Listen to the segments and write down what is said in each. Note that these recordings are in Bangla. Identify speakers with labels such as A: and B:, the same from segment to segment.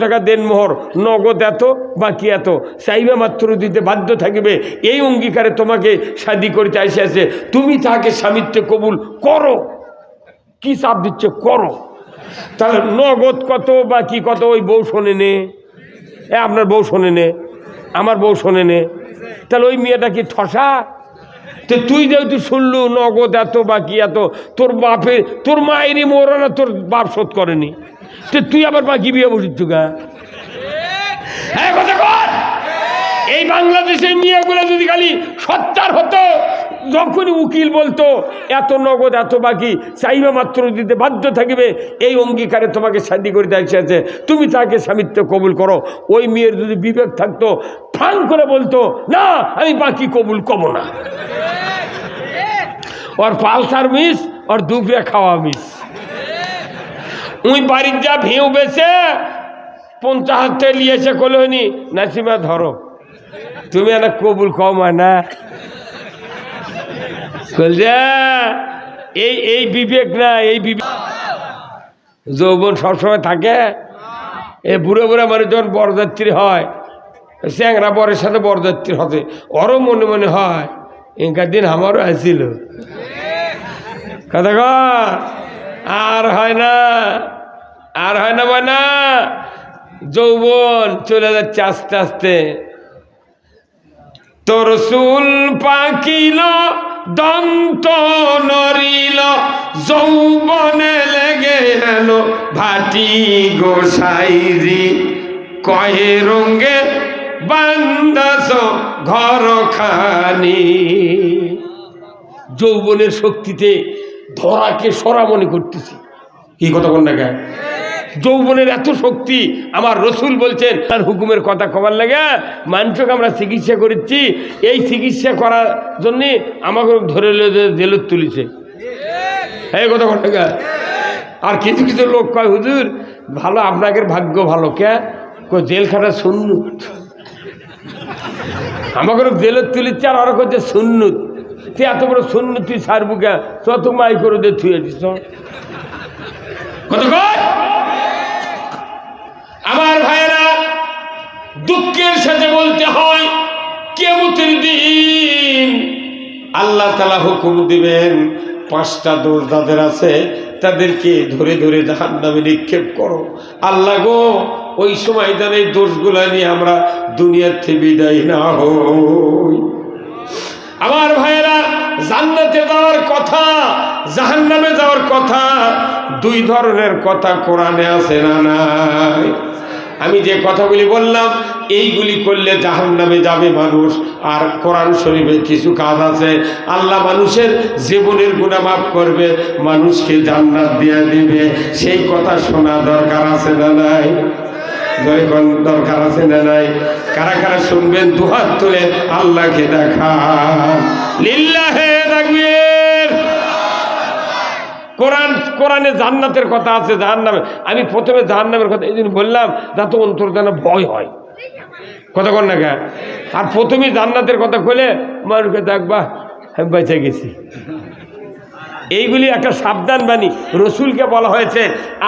A: টাকা দেন মোহর, নগদ এত বাকি এত, চাইবে মাত্র দিতে বাধ্য থাকিবে, এই অঙ্গীকারে তোমাকে শাদী করতে আসিয়াছে, তুমি তাকে স্বামিত্বে কবুল করো। কি চাপ দিচ্ছে? করো। তাহলে নগদ কত বাকি কত ওই বউ শোনে নে, আপনার বউ শোনে নে, আমার বউ শোনে নে, তাহলে ওই মেয়েটা কি ঠসা? তো তুই যেহেতু শুনলু নগদ এত বাকি এত, তোর বাপের তোর মায়েরই মোহরানা তোর বাপ শোধ করেনি, তো তুই আবার বাকি বিয়ে বসিস গা। হ্যাঁ কথা কর। এই বাংলাদেশের মেয়েগুলো যদি খালি সচ্চার হতো, যখনই উকিল বলতো এত নগদ এত বাকি, চাইবে মাত্র দিতে বাধ্য থাকিবে, এই অঙ্গীকারে তোমাকে শাদী করে আসিয়াছে, তুমি তাকে স্বামিত্ব কবুল করো, ওই মেয়ের যদি বিবেক থাকতো ফাং করে বলতো না আমি বাকি কবুল করবো না। ওর পালসার মিস, ওর দুপিয়া খাওয়া মিস। উই বাড়ির যা ভিউ বেছে 50 টাকা নিয়েছে কলহনি, নাসিমা ধরো তুমি একটা কবুল কম হয় না। এই বিবেক না, এই বিবেক যৌবন সবসময় থাকে। এ বুড়ো বুড়া মানুষ যখন বরযাত্রী হয়, স্যাংরা বরের সাথে বরযাত্রী হতে, ওরও মনে মনে হয় এখানকার দিন আমারও আসছিল। কথা কর। আর হয় না, আর হয় না না, যৌবন চলে যাচ্ছে আস্তে আস্তে। তোর চুল পাকিল দন্ত নরিল, যৌবনে লেগে এলো ভাটি গোসাইরি, কহে রঙ্গে বান্দাস ঘর খানি। যৌবনের শক্তিতে ধরাকে সরা মনে করতেছি। কি কথা কোন না? যৌবনের এত শক্তি, আমার রসুল বলছেন তার হুকুমের কথা কবার লাগে মানুষকে আমরা চিকিৎসা করেছি, এই চিকিৎসা করার জন্যে আমাকে ধরে জেলত তুলিছে। এই কথা কোন না? আর কিছু কিছু লোক কয় হুজুর ভালো, আপনাদের ভাগ্য ভালো, কে জেলখানা সুন্নুত, আমাকে জেলত তুলিচ্ছে, আর ওরা করছে সুন্নুত। তুই এত বড় সুন্নুত তুই সারবু কে? তত মাই করে দিয়ে থুয়ে দিস। কত কয় আমার ভাইয়েরা, দুঃখের সাথে বলতে হয় কিয়ামতের দিন আল্লাহ তাআলা হুকুম দিবেন 5টা দোষ যাদের আছে তাদেরকে ধরে ধরে জাহান্নামে নিক্ষেপ করো। আল্লাহ গো, ওই সময় যেন এই দোষগুলা নিয়ে আমরা দুনিয়ার থেকে বিদায় না হই। আমার ভাইয়েরা, জান্নাতে যাওয়ার কথা, জাহান্নামে যাওয়ার কথা, 2 ধরনের কথা কোরআনে আছে না নাই? আমি যে কথাগুলি বললাম এইগুলি করলে জাহান্নামে যাবে মানুষ, আর কোরআন শরীফে কিছু কাজ আছে আল্লাহ মানুষের জীবনের গুনাহ মাফ করবে, মানুষকে জান্নাত দিয়ে দিবে। সেই কথা শোনা দরকার আছে না নাই? দরকার আছে না নাই? কারা কারা শুনবেন দুহাত তুলে আল্লাহকে দেখান। লিল্লাহে তাকবীর। কোরআনে জান্নাতের কথা আছে, জাহান্নামে। আমি প্রথমে জাহান্নামের কথা এই জন্য বললাম যাতে অন্তর যেন ভয় হয়। কথা কর না কে? আর প্রথমেই জান্নাতের কথা কইলে মানুষকে দেখবা আমি বেঁচে গেছি। এইগুলি একটা সাবধান বাণী। রসুলকে বলা হয়েছে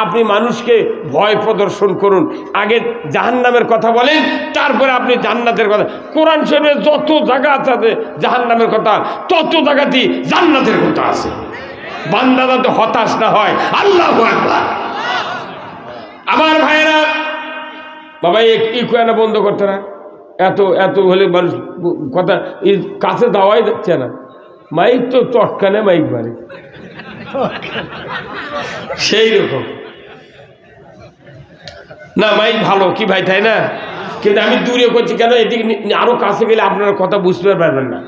A: আপনি মানুষকে ভয় প্রদর্শন করুন, আগে জাহান্নামের কথা বলেন, তারপরে আপনি জান্নাতের কথা। কোরআন শরীফে যত জায়গা আছে জাহান্নামের কথা, তত জায়গাতেই জান্নাতের কথা আছে। বান্দা যাতে হতাশ না হয়। আল্লাহু আকবার। আমার ভাইয়েরা, বাবা এই কোয়ানা বন্ধ করতে না, এত এত হলে মানুষ কথা এই কাছে যাওয়াই যাচ্ছে না। মাইক তো চটকানে মাইক মারে সেই রকম না, মাইক ভালো কি ভাই, তাই না? কিন্তু আমি দূরে করছি কেন, এদিকে আরো কাছে গেলে আপনারা কথা বুঝতে পারবেন না,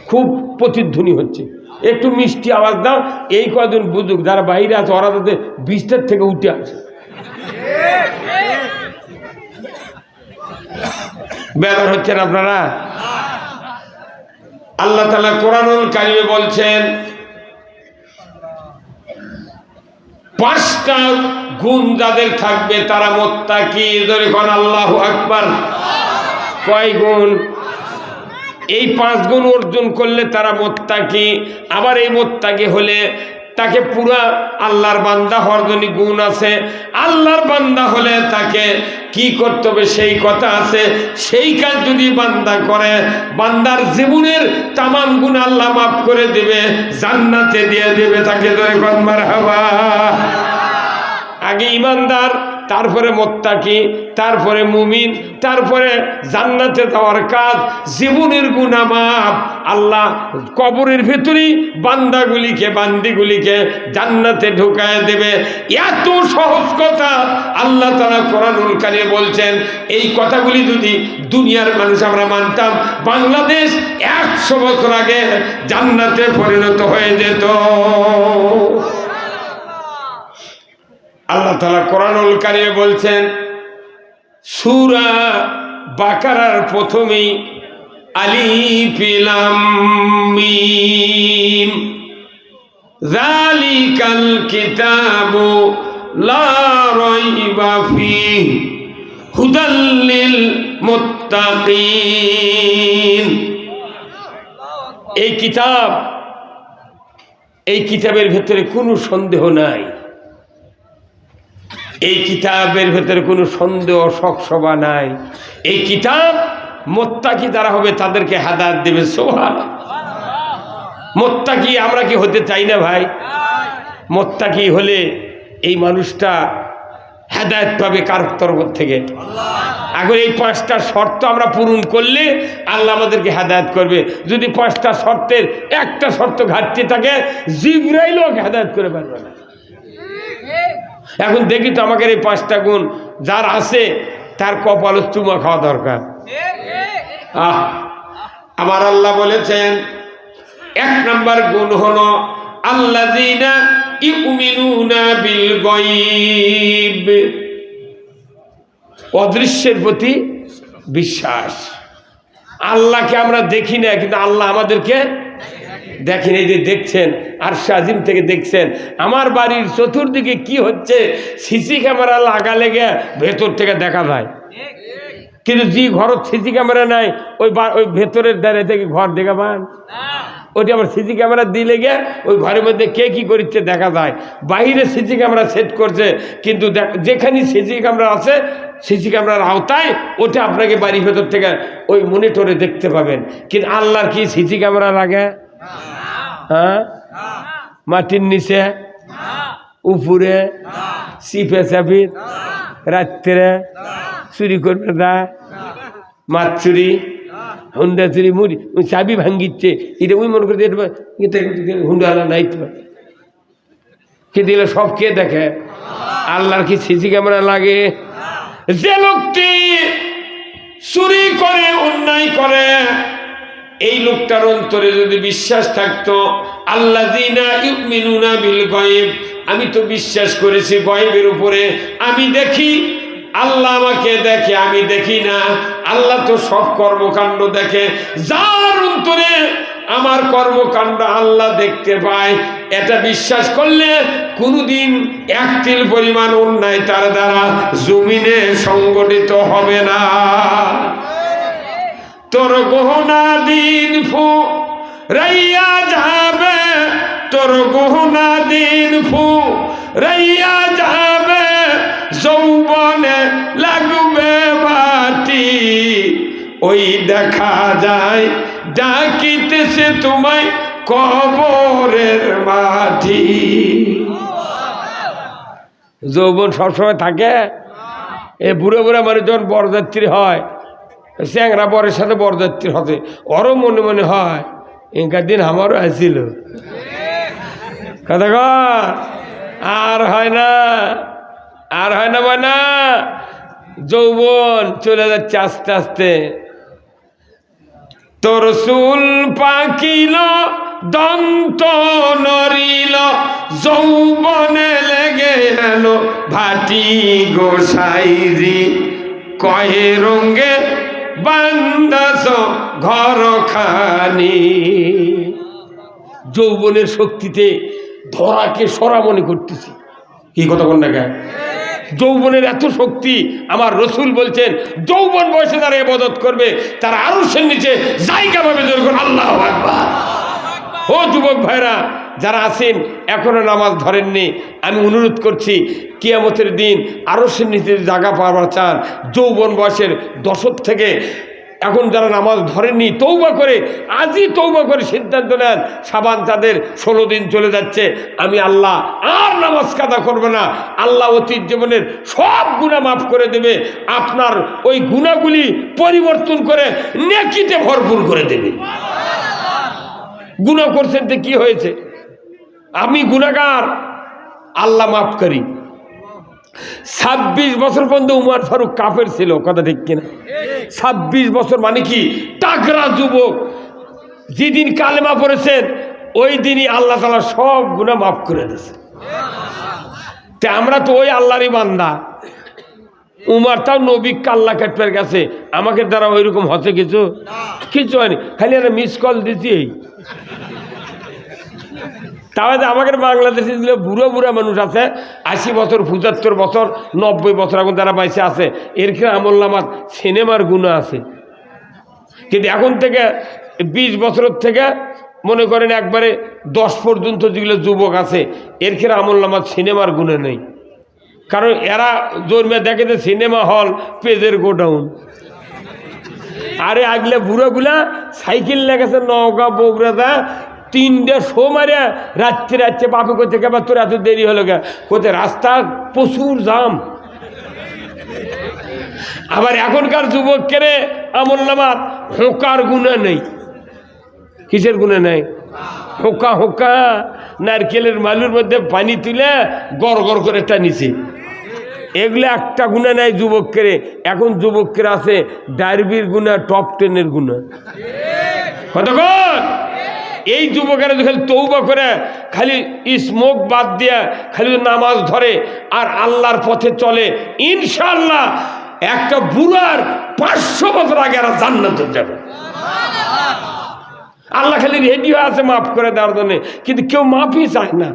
A: খুব প্রতিধ্বনি হচ্ছে। একটু মিষ্টি আওয়াজ দাও, এই কদিন বুঝুক যারা বাইরে আছে, ওরা যাতে বিস্তার থেকে উঠে আসে। বেদার হচ্ছেন আপনারা। আল্লাহ তাআলা কোরআনুল কারিমে বলছেন 5টা গুণ যাদের থাকবে তারা মুত্তাকি। ধরে কোন আল্লাহু আকবার। কয় গুণ? এই 5 গুণ অর্জন করলে তারা মুত্তাকি। আবার এই মুত্তাকি হলে তাকে পুরা আল্লাহর বান্দা হওয়ার জন্য গুণ আছে। আল্লাহর বান্দা হলে তাকে কি করতে হবে সেই কথা আছে। সেই কাজ যদি বান্দা করে, বান্দার জীবনের তামাম গুণ আল্লাহ মাফ করে দেবে, জান্নাতে দিয়ে দেবে তাকে। ধরে কোন মারহাবা। আগে ইমানদার, তারপরে মুত্তাকি, তারপরে মুমিন, তারপরে জান্নাতে যাওয়ার কাজ, জীবনের গুনাহ মাফ। আল্লাহ কবরের ভেতরেই বান্দাগুলিকে বান্দিগুলিকে জান্নাতে ঢুকায় দেবে। এত সহজ কথা আল্লাহ তাআলা কোরআনুল কারীমে বলছেন। এই কথাগুলি যদি দুনিয়ার মানুষ আমরা মানতাম, বাংলাদেশ 100 বছর আগে জান্নাতে পরিণত হয়ে যেত। আল্লাহ তাআলা কোরআনুল কারীমে বলছেন, সূরা বাকারার প্রথমেই আলিফ লাম মিম যালিকাল কিতাবু লা রাইবা ফীহি হুদাল লিল মুত্তাকিন। এই কিতাবের ভেতরে কোনো সন্দেহ নাই। এই কিতাবের ভেতরে কোনো সন্দেহ শকসভা নাই। এই কিতাব মুত্তাকি যারা হবে তাদেরকে হেদায়েত দেবে। সুবহানাল্লাহ। মুত্তাকি আমরা কি হতে চাই না ভাই? মুত্তাকি হলে এই মানুষটা হেদায়েত পাবে কার তরফ থেকে? আগে এই 5টা শর্ত আমরা পূরণ করলে আল্লাহ আমাদেরকে হেদায়েত করবে। যদি 5টা শর্তের একটা শর্ত ঘাটতি থাকে, জিবরাইলও হেদায়েত করে পারবে না। এখন দেখি তো আমাদের এই 5টা গুণ যার আছে তার কপালে চুমা খাওয়া দরকার। আমার আল্লাহ বলেছেন 1 নম্বর গুণ হলো আল্লাযীনা ইউমিনুনা বিল গায়ব, অদৃশ্যের প্রতি বিশ্বাস। আল্লাহকে আমরা দেখি না, কিন্তু আল্লাহ আমাদেরকে দেখেন। এই যে দেখছেন, আরশে আজিম থেকে দেখছেন আমার বাড়ির চতুর্দিকে কি হচ্ছে, সিসি ক্যামেরা লাগা লেগে ভেতর থেকে দেখা যায়। কিন্তু যে ঘরত সিসি ক্যামেরা নাই, ওই ভেতরের দাঁড়িয়ে থেকে ঘর দেখা পান। ওইটা আবার সিসি ক্যামেরা দিলে গিয়ে ওই ঘরের মধ্যে কে কি করছে দেখা যায়। বাইরে সিসি ক্যামেরা সেট করছে, কিন্তু যেখানে সিসি ক্যামেরা আছে, সিসি ক্যামেরার আওতায় ওটা আপনাকে বাড়ির ভেতর থেকে ওই মনিটরে দেখতে পাবেন। কিন্তু আল্লাহর কি সিসি ক্যামেরা লাগে? হ্যাঁ, মাটির নিচে, উপরে, চিপে চাপি, রাত্রে চুরি করবে না, মাছ চুরি, হুন্ডা চুরি, মুড়ি চাবি ভাঙ্গিচ্ছে, এটা ওই মনে করতে হুন্ডা নাই তো। কিন্তু এগুলো সব কে দেখে? আল্লাহর কি সিসি ক্যামেরা লাগে? যে লোকটি চুরি করে, অন্যায় করে, এই লোকটার অন্তরে যদি বিশ্বাস থাকতো, আল্লাযীনা ইউমিনুনা বিল গায়ব, আমি তো বিশ্বাস করেছি গায়বের উপরে, আমি দেখি, আল্লাহ আমাকে দেখে, আমি দেখি না। আল্লাহ তো সব কর্মকাণ্ড দেখে। যার অন্তরে আমার কর্মকাণ্ড আল্লাহ দেখতে পায়, এটা বিশ্বাস করলে কোনোদিন 1 তিল পরিমাণ অন্যায় তার দ্বারা জমিনে সংগঠিত হবে না। তোর গহনা দিন ফু রাইয়া যাবে, তোর গহনা দিন ফু রাইয়া যাবে, যৌবনে লাগবে মাটি, ওই দেখা যায় ডাকিতেছে তোমায় কবরের মাটি। যৌবন সবসময় থাকে? এ বুড়ো বুড়া মানুষ যখন বরযাত্রী হয়, চ্যাংরা বরের সাথে বরযাত্রী হতে, ওরও মনে মনে হয় এখানকার দিন আমারও আসছিল। কথা কর, আর হয় না, আর হয় না, হয় না। যৌবন চলে যাচ্ছে আস্তে আস্তে। তোর চুল পাকিল, দন্ত নরিল, যৌবনে লেগে এলো ভাটি গোসাইরি, কয়ে রঙ্গে বান্দাস ঘর খানি। যৌবনের শক্তিতে ধরাকে সরা মনে করতেছি। কি কথা কোন জায়গায়? যৌবনের এত শক্তি, আমার রসুল বলছেন যৌবন বয়সে যারা ইবাদত করবে তারা আরশের নিচে জায়গা পাবে। যেরকম আল্লাহু আকবার। ও যুবক ভাইরা, যারা আছেন এখনো নামাজ ধরেননি, আমি অনুরোধ করছি কিয়ামতের দিন আরো নিচে জায়গা পাওয়ার চান, যৌবন বয়সের দশক থেকে এখন যারা নামাজ ধরেননি তৌবা করে আজই তৌবা করে সিদ্ধান্ত নেন, সাবান তাদের 16 দিন চলে যাচ্ছে, আমি আল্লাহ আর নামাজ কাদা করবে না। আল্লাহ অতীত জীবনের সব গুনাহ মাফ করে দেবে, আপনার ওই গুনাহগুলি পরিবর্তন করে নেকিতে ভরপুর করে দেবে। গুনাহ করছেন তো কি হয়েছে? আমি গুনাহগার, আল্লাহ মাফ করি। 26 বছর পর্যন্ত উমর ফারুক কাফের ছিল, কথা ঠিক কিনা? 26 বছর মানে কি তাগড়া যুবক, যেদিন কালেমা পড়েছেন ওই দিনই আল্লাহ তাআলা সব গুনাহ মাফ করে দিয়েছে। তা আমরা তো ওই আল্লাহরই বান্দা। উমর তাও নবী কাল্লা কাটপের গেছে, আমাকে দ্বারা ওই রকম হচ্ছে কিছু হয়নি, খালি একটা মিস কল দিছি। তাহলে আমাদের বাংলাদেশে দিলে বুড়ো বুড়া মানুষ আছে 80 বছর 75 বছর 90 বছর এখন যারা বাইসে আছে, এর ক্ষেত্রে আমলনামাত সিনেমার গুনাহ আছে। কিন্তু এখন থেকে 20 বছরের থেকে মনে করেন একবারে 10 পর্যন্ত যেগুলো যুবক আছে এর ক্ষেত্রে আমলনামাত সিনেমার গুনাহ নেই, কারণ এরা জন্মে দেখে যে সিনেমা হল পেজের গোডাউন। আরে আগলে বুড়োগুলা সাইকেল লেগেছে নওগাঁ বগুড়া 3টে শো মারে রাত্রে বাপে করতে গেবা তোর এত দেরি হলো গে, কোথায় রাস্তা প্রচুর জাম। আবার এখনকার যুবক কেনে আমলনামাত হোকার গুনাহ নেই। কিসের গুনাহ নেই? হোকা নারকেলের মালুর মধ্যে পানি তুলে গড় গড় করে টানিছে, এগুলো একটা গুনাহ নেই যুবকের। এখন যুবকের আছে ডায়রির গুনাহ, টপ 10-এর গুনাহ। কতক্ষণ এই যুবকেরা খালি তৌবা করে খালি স্মোক বাদ দিয়ে খালি নামাজ ধরে আর আল্লাহর পথে চলে, ইনশাআল্লাহ একটা বুড়ার 500 বছর আগে এরা জান্নাতে যাবে। আল্লাহ খালি রেডি হয়ে আছে মাফ করে দেওয়ার জন্য, কিন্তু কেউ মাফই চায় না।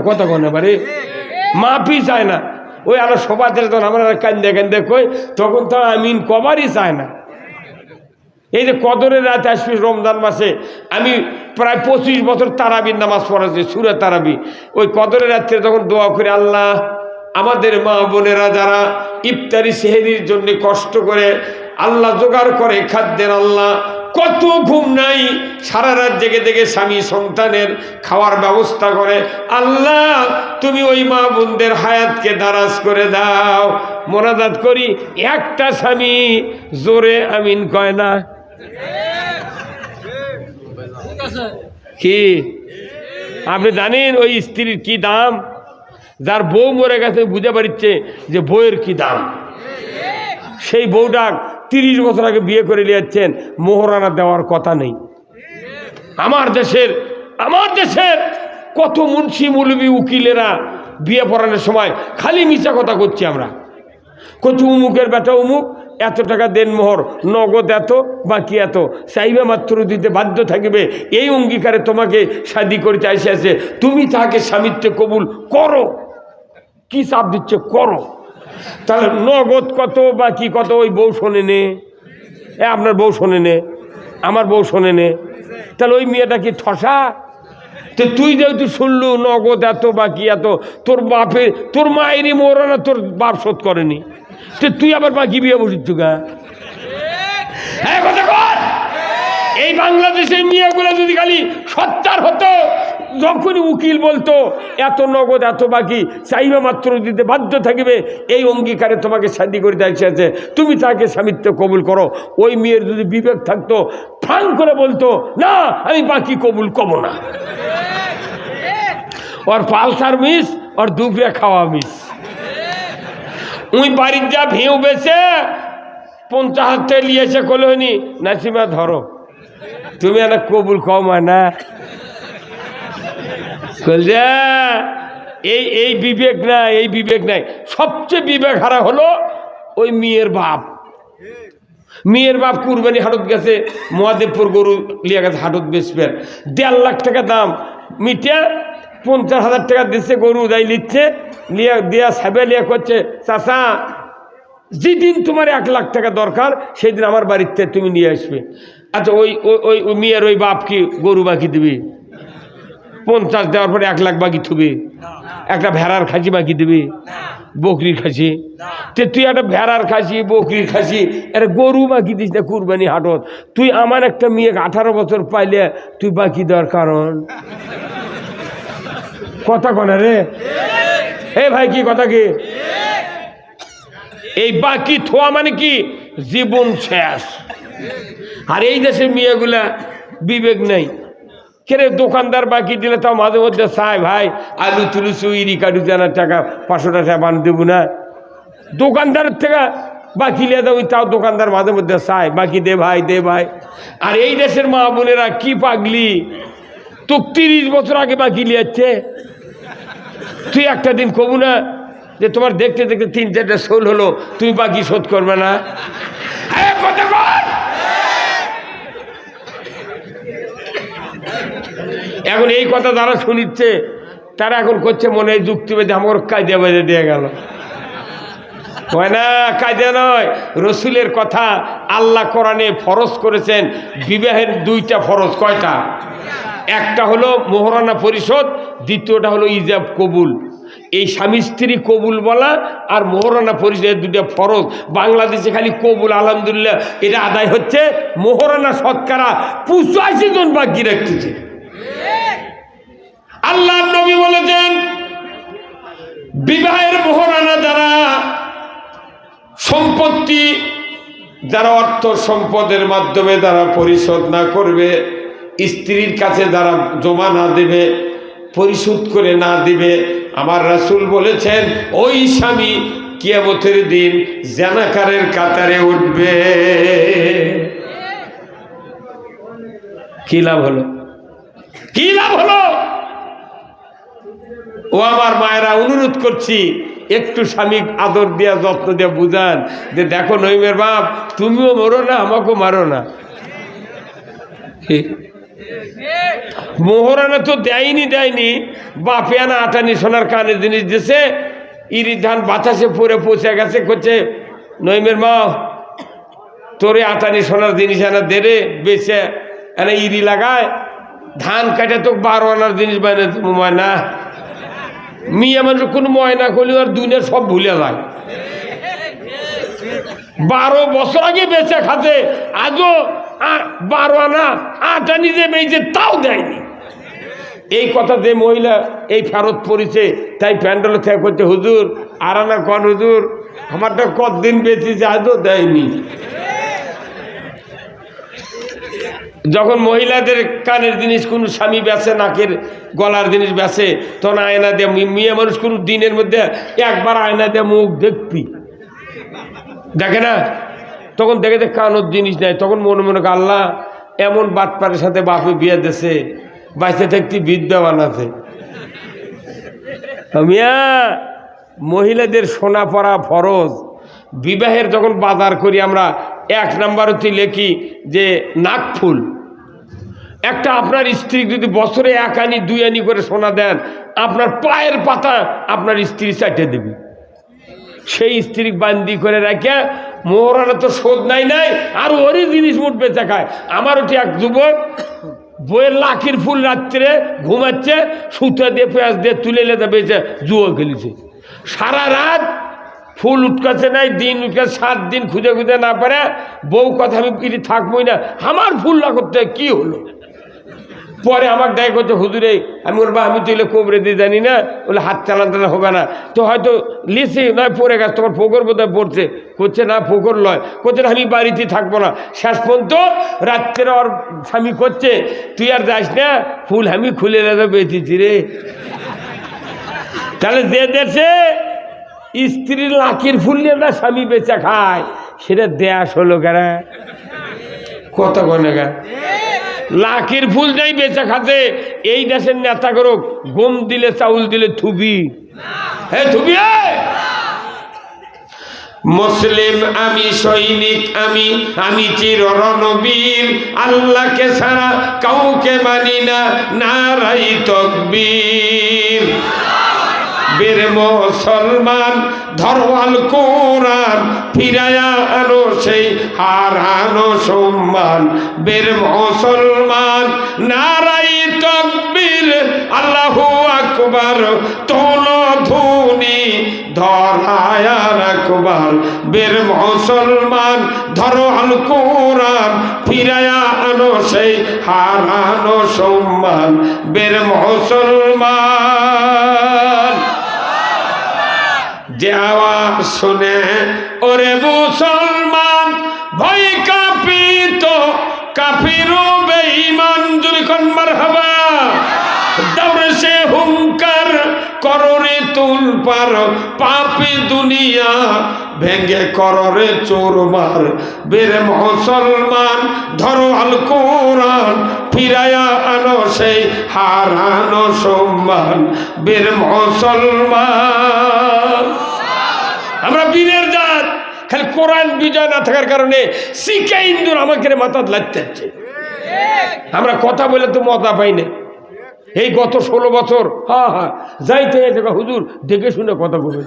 A: কথা কনে বারে মাফই চায় না। ওই আরো সবাই যখন আমরা কান্দে কই তখন তো আমিন কবারই চায় না। এই যে কদরের রাত আসবে রমজান মাসে, আমি প্রায় 25 বছর তারাবির নামাজ পড়াচ্ছি, সূরা তারাবি। ওই কদরের রাত্রে তখন দোয়া করে, আল্লাহ আমাদের মা বোনেরা যারা ইফতারি সেহরির জন্য কষ্ট করে আল্লাহ জোগাড় করে খাদ্যের, আল্লাহ কত ঘুম নাই, সারা রাত জেগে জেগে স্বামী সন্তানের খাওয়ার ব্যবস্থা করে, আল্লাহ তুমি ওই মা বোনদের হায়াতকে দারাজ করে দাও। মোনাজাত করি, একটা স্বামী জোরে আমিন কয় না। কি আপনি জানেন ওই স্ত্রীর কি দাম? যার বউ মরে গেছে বুঝে পারিচ্ছে যে বউয়ের কি দাম। সেই বউটা 30 বছর আগে বিয়ে করে নিয়েছেন, মোহরানা দেওয়ার কথা নেই। আমার দেশের কত মুন্সি মৌলবি উকিলেরা বিয়ে পড়ানোর সময় খালি মিছা কথা করছি আমরা। কত উমুকের বেটা উমুক, এত টাকা দেন মোহর, নগদ এত বাকি এত, চাইবে মাত্র দিতে বাধ্য থাকবে, এই অঙ্গীকারে তোমাকে শাদী করতে আসে, তুমি তাকে স্বামিত্বে কবুল করো। কি চাপ দিচ্ছে? করো। তাহলে নগদ কত বাকি কত ওই বউ শোনে নে, আপনার বউ শোনে নে, আমার বউ শোনে নে, তাহলে ওই মেয়েটা কি ঠসা? তো তুই যেহেতু শুনলু নগদ এত বাকি এত, তোর বাপে তোর মায়েরই মোহরানা তোর বাপ শোধ করেনি, তো তুই আবার বাকি বিয়ে বসিস গা। এই বাংলাদেশের মেয়েগুলো যদি খালি সচ্চার হতো, যখনই উকিল বলতো এত নগদ এত বাকি চাইবে মাত্র দিতে বাধ্য থাকবে, এই অঙ্গীকারে তোমাকে শাদী করে দেয়, তুমি তাকে স্বামিত্ব কবুল করো, ওই মেয়ের যদি বিবেক থাকতো ফাং করে বলতো না আমি বাকি কবুল করবো না। ওর পালসার মিস, ওর দুপুরে খাওয়া মিস। ওই বাড়ির যা ভেউ বেছে 50 টাকা নিয়েছে কলোনি, নাসিমা ধরো তুমি একটা কবুল কম হয় না। এই বিবেক না, এই বিবেক নাই। সবচেয়ে বিবেক হারা হলো ওই মেয়ের বাপ। মেয়ের বাপ কুরবানি হাটত গেছে, মহাদেবপুর গরু লিয়ে গেছে হাটত বেচবেন, 1.5 লাখ টাকা দাম, মিটে 50,000 টাকা দিচ্ছে, গরু যাই লিখছে লিয়া দিয়া সাবে লিয়া করছে, চাচা যেদিন তোমার 1 লাখ টাকা দরকার সেই দিন আমার বাড়িতে তুমি নিয়ে আসবে। আচ্ছা ওই মেয়ের ওই বাপ কি গরু বাকি দিবি? 50 দেওয়ার পরে 1 লাখ বাকি থুবে? একটা ভেড়ার খাসি বাকি দেবে, বকরির খাসি? তুই একটা ভেড়ার খাসি, বকরির খাসি, একটা গরু বাকি দিস না কুরবানি হাটত? তুই আমার একটা মেয়ে 18 বছর পাইলে তুই বাকি দেওয়ার কারণ? কথা কনা রে এ ভাই, কি কথা কি? এই বাকি থোয়া মানে কি? জীবন শেষ। আর এই দেশের মেয়েগুলা বিবেক নেই। কেরে দোকানদার বাকি দিলে তাও মাঝে মধ্যে চায়, ভাই আলু তুলুসু ইরি কাটু জানার টাকা 500 টাকা বান দেবো না, দোকানদারের থেকে বাকি লিয়ে দেবো, তাও দোকানদার মাঝে মধ্যে চায় বাকি দে ভাই, দে ভাই। আর এই দেশের মা বোনেরা কি পাগলি, তো 30 বছর আগে বাকি লিয়াচ্ছে। তুই একটা দিন কবু না যে তোমার দেখতে দেখতে 3-4টা শোল হলো, তুমি বাকি শোধ করবে না? এখন এই কথা যারা শুনিচ্ছে তারা এখন করছে মনে হয় যুক্তিবেদে আমার কায়দা বেঁধে দিয়ে গেল। হয় না, কায়দা নয়, রসুলের কথা। আল্লাহ কোরআনে ফরজ করেছেন বিবাহের 2টা ফরজ। কয়টা? একটা হলো মোহরানা পরিশোধ, দ্বিতীয়টা হলো ইজাব কবুল। এই স্বামী স্ত্রী কবুল বলা আর মোহরানা পরিশোধের 2টা ফরজ। বাংলাদেশে খালি কবুল আলহামদুলিল্লাহ এটা আদায় হচ্ছে, মোহরানা শতকরা 85 জন বাকি রাখতেছে। আল্লাহ নবী বলেছেন বিবাহের মোহরানা যারা সম্পত্তি, যারা অর্থ সম্পদের মাধ্যমে যারা পরিশোধ না করবে, স্ত্রীর কাছে যারা জমা না দেবে, পরিশোধ করে না দিবে, আমার রাসূল বলেছেন ওই স্বামী কিয়ামতের দিন জানাকারের কাতারে উঠবে। কি লাভ হলো? কি লাভ হলো? ও আমার মায়েরা, অনুরোধ করছি একটু স্বামী আদর দিয়া যত্ন দিয়া বুঝান যে দেখো নইমের বাপ, তুমিও মরো না, আমাকেও মারো না। মোহরানা তো দেয়নি, বাপে আনা আটানি সোনার কানে জিনিস দিছে, ইরি ধান বাতাসে পরে পৌঁছে গেছে, করছে নইমের মা তোরে আটানি সোনার জিনিস আনা দেরে বেছে এনে ইরি লাগায়, ধান কাটে তো 12 আনার জিনিস বাইরে ময়না। মিয়া মানুষ কোনো ময়না করলে আর দুনিয়ার সব ভুলে যায়। 12 বছর আগে বেচে খাতে, আজও 12 আনা আটানি যে বেঁচে তাও দেয়নি। এই কথা যে মহিলা এই ফেরত পড়েছে, তাই প্যান্ডেল থেকে করছে হুজুর আর আনা কন হুজুর, আমারটা কতদিন বেঁচেছে আজও দেয়নি। যখন মহিলাদের কানের জিনিস কোনো স্বামী বেচে, নাকের গলার জিনিস বেচে, তখন আয়না দিয়ে, মেয়ে মানুষ কোনো দিনের মধ্যে একবার আয়না দিয়ে মুখ দেখবি, দেখে না? তখন দেখে যে কানোর জিনিস নাই, তখন মনে মনে আল্লাহ এমন বাটপারের সাথে বাপে বিয়ে দেশে, বাইসে থাকতে বিদ্যা বানাতে। মিয়া, মহিলাদের সোনা পরা ফরজ। বিবাহের যখন বাজার করি আমরা 1 নম্বরতে লিখি যে নাকফুল। একটা আপনার স্ত্রী যদি বছরে 1 আনি 2 আনি করে সোনা দেন, আপনার পায়ের পাতা আপনার স্ত্রী চাটে দেবে। সেই স্ত্রী বান্দি করে রাখে, মোহরানা তো শোধ নাই, আর ওরই জিনিস মুঠ বেচা খায়। আমার ওটি এক যুবক বইয়ের লাখির ফুল রাত্রে ঘুমাচ্ছে, সুতো দিয়ে পেঁয়াজ দিয়ে তুলে লেদা বেঁচে জুয়ো খেলিছে। সারা রাত ফুল উটকাছে নাই, দিন উঠকাছে, 7 দিন খুঁজে খুঁজে না পারে, বউ কথা আমি পিঠে থাকবোই না, আমার ফুল না করতে কি হলো? পরে আমাকে দেয় করছে হুজুরে, আমি ওর বা আমি তো এলে কোবরে দিয়ে জানি না, বলে হাত চালাতে হবে না, তো হয়তো লিসি নয় পড়ে গেছে, তোমার ফোকর বোধহয় পড়ছে। করছে না ফোকর লয়, করছে না আমি বাড়িতে থাকবো না। শেষ পর্যন্ত রাত্রে ওর স্বামী করছে তুই আর যাস না, ফুল আমি খুলে রেখে বেঁচেছি রে। তাহলে যে দেশে স্ত্রীর লাখির ফুল নিয়ে না স্বামী বেচা খায়, সেটা দেশ হলো কারা? কত গনে গা লাখির ফুল যাই বেচা খাতে। এই দেশের নেতা করুক, গম দিলে চাউল দিলে থুবি, হ্যাঁ থুবি। মুসলিম আমি, সৈনিক আমি, আমি চির রণবীর, আল্লাহকে ছাড়া কাউকে মানি না, নারাই তাকবীর। বীর মুসলমান ধরওয়াল কোরআন, ফিরায়া আনো সেই হারানো সম্মান। বীর মুসলমান নারাই তাকবীর, আল্লাহু আকবার তোল ধুনি ধরায় রাখবার বের মুসলমান ধরো আল কোরআন ফিরায়া আনো সেই হারানো সম্মান বের মুসলমান যে আওয়াজ শুনে ওরে মুসলমান ভয় কাঁপিত কাফির বেঈমান যখন মারহাবা দৌড়ে সে হুঙ্কার কররে তুল পার পাপি দুনিয়া ভেঙ্গে কররে চোরমার বের মুসলমান ধরো আল কোরআন ফিরায়া আনো সেই হারানো সম্মান বের মুসলমান আমরা বীরের জাত খালি কোরআন বিজয় না থাকার কারণে শিখে ইন্দুর আমাকে মাথাত লাগতে হচ্ছে আমরা কথা বলে তো মজা পাই না এই গত 16 বছর যাইতে হুজুর দেখে শুনে কথা বলবে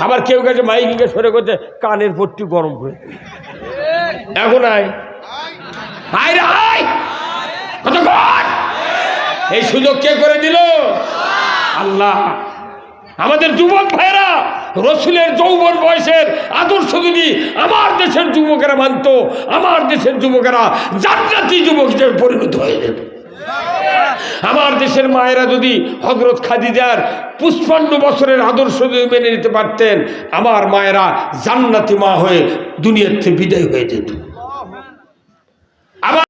A: আবার কেউ কাছে মাইকে সরে করছে কানের পট্টি গরম করে এখন এই সুযোগ কে করে দিল আল্লাহ আমাদের যুবক ভাইরা রসুলের যৌবন বয়সের আদর্শ যদি আমার দেশের যুবকেরা মানত আমার দেশের যুবকেরা জান্নাতি যুবক হিসেবে পরিণত হয়ে যেত আমার দেশের মায়েরা যদি হযরত খাদিজার 55 বছরের আদর্শ যদি মেনে নিতে পারতেন আমার মায়েরা জান্নাতি মা হয়ে দুনিয়ার থেকে বিদায় হয়ে যেত।